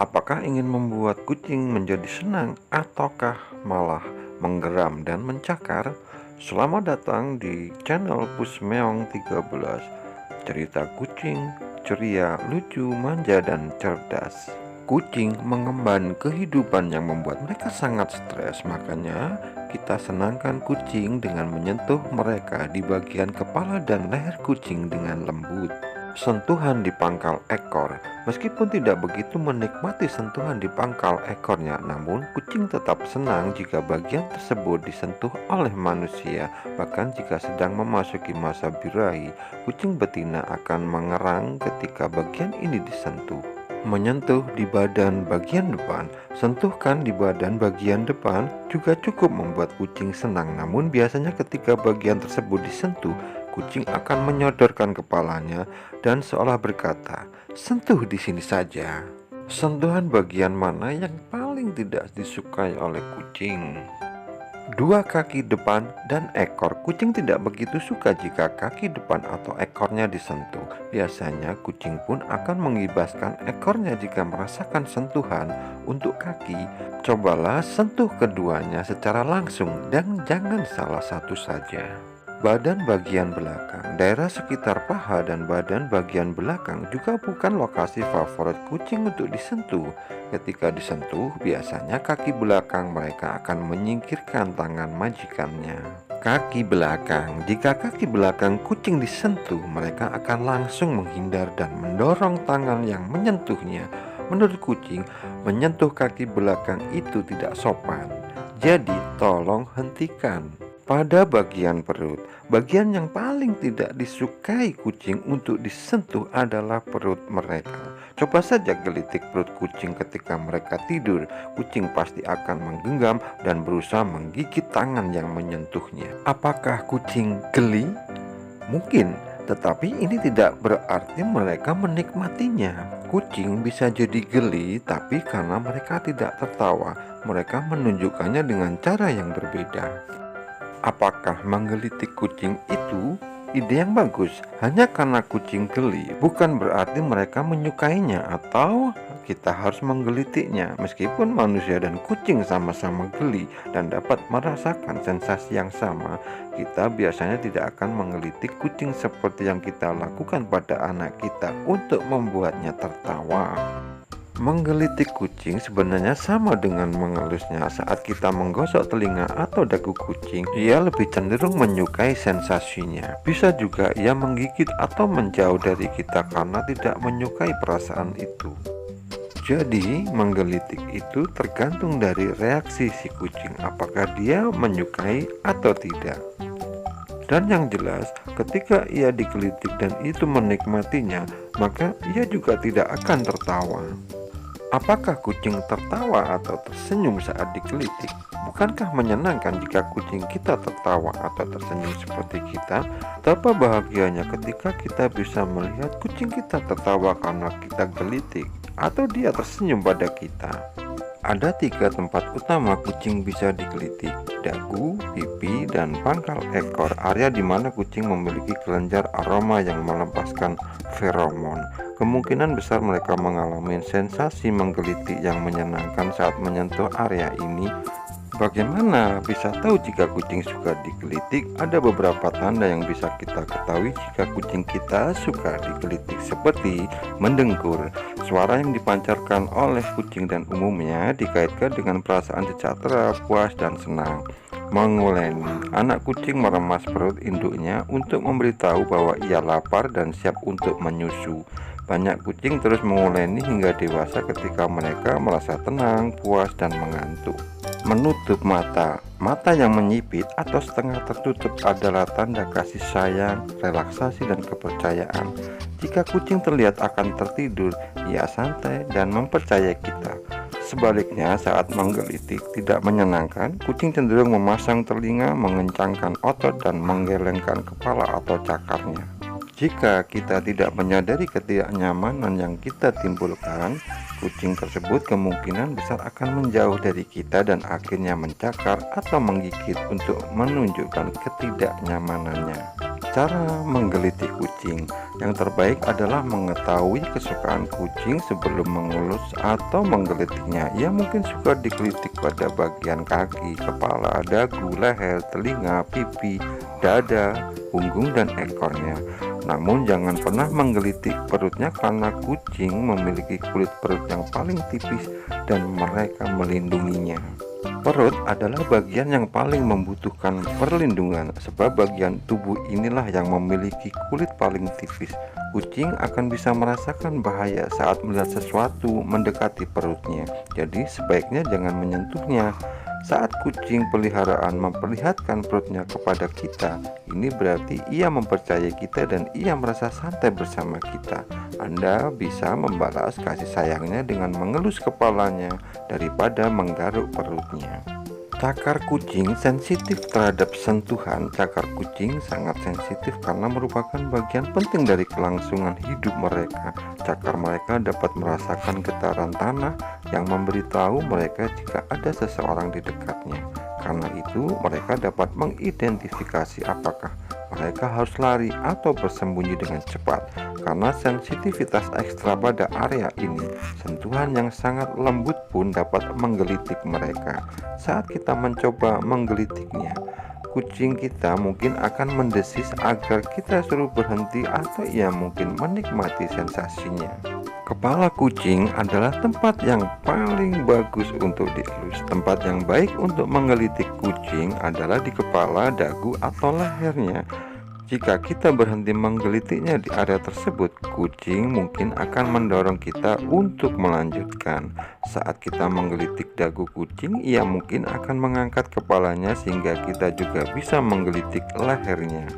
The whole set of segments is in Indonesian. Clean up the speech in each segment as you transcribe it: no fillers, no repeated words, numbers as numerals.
Apakah ingin membuat kucing menjadi senang ataukah malah menggeram dan mencakar? Selamat datang di channel Pusmeong 13. Cerita kucing ceria, lucu, manja, dan cerdas. Kucing mengemban kehidupan yang membuat mereka sangat stres. Makanya kita senangkan kucing dengan menyentuh mereka di bagian kepala dan leher kucing dengan lembut. Sentuhan di pangkal ekor. Meskipun tidak begitu menikmati sentuhan di pangkal ekornya, namun kucing tetap senang jika bagian tersebut disentuh oleh manusia. Bahkan jika sedang memasuki masa birahi, kucing betina akan mengerang ketika bagian ini disentuh. Menyentuh di badan bagian depan. Sentuhkan di badan bagian depan juga cukup membuat kucing senang. Namun biasanya ketika bagian tersebut disentuh, kucing akan menyodorkan kepalanya dan seolah berkata, "Sentuh di sini saja." Sentuhan bagian mana yang paling tidak disukai oleh kucing? Dua kaki depan dan ekor. Kucing tidak begitu suka jika kaki depan atau ekornya disentuh. Biasanya kucing pun akan mengibaskan ekornya jika merasakan sentuhan. Untuk kaki, cobalah sentuh keduanya secara langsung dan jangan salah satu saja. Badan bagian belakang. Daerah sekitar paha dan badan bagian belakang juga bukan lokasi favorit kucing untuk disentuh. Ketika disentuh, biasanya kaki belakang mereka akan menyingkirkan tangan majikannya. Kaki belakang. Jika kaki belakang kucing disentuh, mereka akan langsung menghindar dan mendorong tangan yang menyentuhnya. Menurut kucing, menyentuh kaki belakang itu tidak sopan. Jadi, tolong hentikan. Pada bagian perut, bagian yang paling tidak disukai kucing untuk disentuh adalah perut mereka. Coba saja gelitik perut kucing ketika mereka tidur. Kucing pasti akan menggenggam dan berusaha menggigit tangan yang menyentuhnya. Apakah kucing geli? Mungkin, tetapi ini tidak berarti mereka menikmatinya. Kucing bisa jadi geli, tapi karena mereka tidak tertawa, mereka menunjukkannya dengan cara yang berbeda. Apakah menggelitik kucing itu ide yang bagus? Hanya karena kucing geli bukan berarti mereka menyukainya atau kita harus menggelitiknya. Meskipun manusia dan kucing sama-sama geli dan dapat merasakan sensasi yang sama, kita biasanya tidak akan menggelitik kucing seperti yang kita lakukan pada anak kita untuk membuatnya tertawa. Menggelitik kucing sebenarnya sama dengan mengelusnya. Saat kita menggosok telinga atau dagu kucing, ia lebih cenderung menyukai sensasinya. Bisa juga ia menggigit atau menjauh dari kita karena tidak menyukai perasaan itu. Jadi, menggelitik itu tergantung dari reaksi si kucing, apakah dia menyukai atau tidak. Dan yang jelas, ketika ia digelitik dan itu menikmatinya, maka ia juga tidak akan tertawa. Apakah kucing tertawa atau tersenyum saat digelitik? Bukankah menyenangkan jika kucing kita tertawa atau tersenyum seperti kita? Betapa bahagianya ketika kita bisa melihat kucing kita tertawa karena kita gelitik atau dia tersenyum pada kita. Ada 3 tempat utama kucing bisa digelitik: dagu, pipi, dan pangkal ekor. Area di mana kucing memiliki kelenjar aroma yang melepaskan feromon. Kemungkinan besar mereka mengalami sensasi menggelitik yang menyenangkan saat menyentuh area ini. Bagaimana bisa tahu jika kucing suka digelitik? Ada beberapa tanda yang bisa kita ketahui jika kucing kita suka digelitik, seperti mendengkur. Suara yang dipancarkan oleh kucing dan umumnya dikaitkan dengan perasaan sejahtera, puas, dan senang. Menguleni. Anak kucing meremas perut induknya untuk memberitahu bahwa ia lapar dan siap untuk menyusu. Banyak kucing terus menguleni hingga dewasa ketika mereka merasa tenang, puas, dan mengantuk. Menutup mata. Mata yang menyipit atau setengah tertutup adalah tanda kasih sayang, relaksasi, dan kepercayaan. Jika kucing terlihat akan tertidur, ia santai dan mempercayai kita. Sebaliknya, saat menggelitik tidak menyenangkan, kucing cenderung memasang telinga, mengencangkan otot, dan menggelengkan kepala atau cakarnya. Jika kita tidak menyadari ketidaknyamanan yang kita timbulkan, kucing tersebut kemungkinan besar akan menjauh dari kita dan akhirnya mencakar atau menggigit untuk menunjukkan ketidaknyamanannya. Cara menggelitik kucing yang terbaik adalah mengetahui kesukaan kucing sebelum mengelus atau menggelitiknya. Ia mungkin suka digelitik pada bagian kaki, kepala, dagu, leher, telinga, pipi, dada, punggung, dan ekornya. Namun jangan pernah menggelitik perutnya karena kucing memiliki kulit perut yang paling tipis dan mereka melindunginya. Perut adalah bagian yang paling membutuhkan perlindungan sebab bagian tubuh inilah yang memiliki kulit paling tipis. Kucing akan bisa merasakan bahaya saat melihat sesuatu mendekati perutnya. Jadi sebaiknya jangan menyentuhnya. Saat kucing peliharaan memperlihatkan perutnya kepada kita, ini berarti ia mempercayai kita dan ia merasa santai bersama kita. Anda bisa membalas kasih sayangnya dengan mengelus kepalanya daripada menggaruk perutnya. Cakar kucing sensitif terhadap sentuhan. Cakar kucing sangat sensitif karena merupakan bagian penting dari kelangsungan hidup mereka. Cakar mereka dapat merasakan getaran tanah yang memberitahu mereka jika ada seseorang di dekatnya. Karena itu, mereka dapat mengidentifikasi apakah mereka harus lari atau bersembunyi dengan cepat. Karena sensitivitas ekstra pada area ini, sentuhan yang sangat lembut pun dapat menggelitik mereka. Saat kita mencoba menggelitiknya, kucing kita mungkin akan mendesis agar kita suruh berhenti atau ia mungkin menikmati sensasinya. Kepala kucing adalah tempat yang paling bagus untuk dielus. Tempat yang baik untuk menggelitik kucing adalah di kepala, dagu, atau lehernya. Jika kita berhenti menggelitiknya di area tersebut, kucing mungkin akan mendorong kita untuk melanjutkan. Saat kita menggelitik dagu kucing, ia mungkin akan mengangkat kepalanya sehingga kita juga bisa menggelitik lehernya.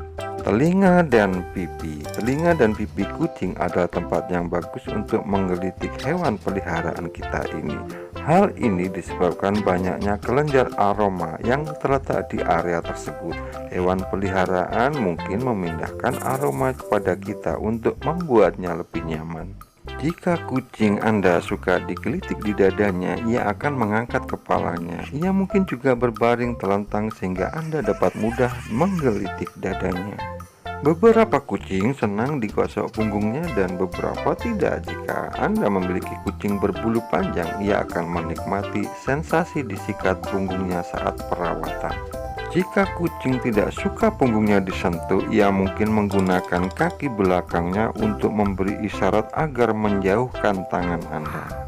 Telinga dan pipi. Telinga dan pipi kucing adalah tempat yang bagus untuk menggelitik hewan peliharaan kita ini. Hal ini disebabkan banyaknya kelenjar aroma yang terletak di area tersebut. Hewan peliharaan mungkin memindahkan aroma kepada kita untuk membuatnya lebih nyaman. Jika kucing Anda suka digelitik di dadanya, ia akan mengangkat kepalanya. Ia mungkin juga berbaring telentang sehingga Anda dapat mudah menggelitik dadanya. Beberapa kucing senang digosok punggungnya dan beberapa tidak. Jika Anda memiliki kucing berbulu panjang, ia akan menikmati sensasi disikat punggungnya saat perawatan. Jika kucing tidak suka punggungnya disentuh, ia mungkin menggunakan kaki belakangnya untuk memberi isyarat agar menjauhkan tangan Anda.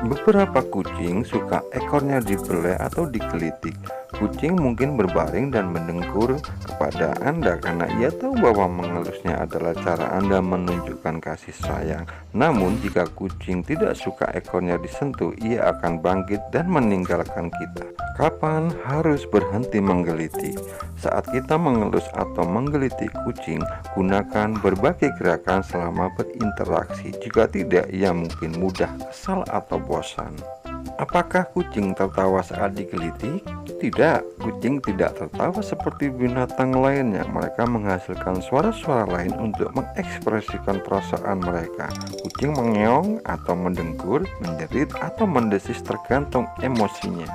Beberapa kucing suka ekornya dibelai atau digelitik. Kucing mungkin berbaring dan mendengkur kepada Anda karena ia tahu bahwa mengelusnya adalah cara Anda menunjukkan kasih sayang. Namun jika kucing tidak suka ekornya disentuh, ia akan bangkit dan meninggalkan kita. Kapan harus berhenti menggelitik? Saat kita mengelus atau menggelitik kucing, gunakan berbagai gerakan selama berinteraksi. Jika tidak, ia mungkin mudah kesal atau bosan. Apakah kucing tertawa saat digelitik? Tidak, kucing tidak tertawa seperti binatang lainnya. Mereka menghasilkan suara-suara lain untuk mengekspresikan perasaan mereka. Kucing mengeong atau mendengkur, menjerit, atau mendesis tergantung emosinya.